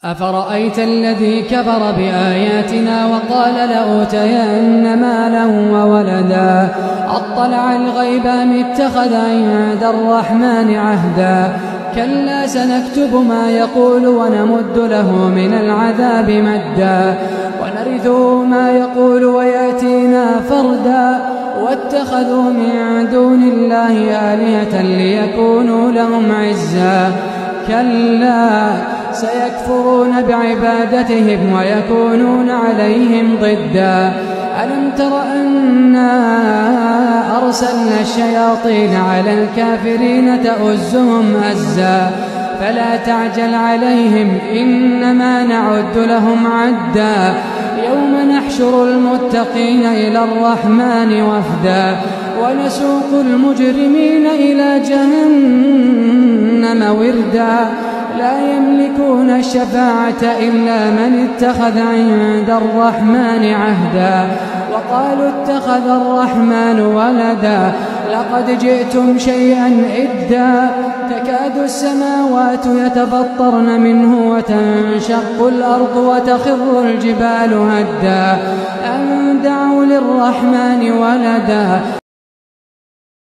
أفرأيت الذي كفر بآياتنا وقال لأوتين مالا وولدا أطلع الغيب أم اتخذ عند الرحمن عهدا كلا سنكتب ما يقول ونمد له من العذاب مدا ونرثه ما يقول ويأتينا فردا واتخذوا من دون الله آلهة ليكونوا لهم عزا كلا سيكفرون بعبادتهم ويكونون عليهم ضدا ألم تر أنا أرسلنا الشياطين على الكافرين تؤزهم أزا فلا تعجل عليهم إنما نعد لهم عدا يوم نحشر المتقين إلى الرحمن وفدا ونسوق المجرمين إلى جهنم وردا لا يملكون الشفاعة إلا من اتخذ عند الرحمن عهدا وقالوا اتخذ الرحمن ولدا لقد جئتم شيئا إدا تكاد السماوات يتفطرن منه وتنشق الأرض وتخر الجبال هدا أن دعوا للرحمن ولدا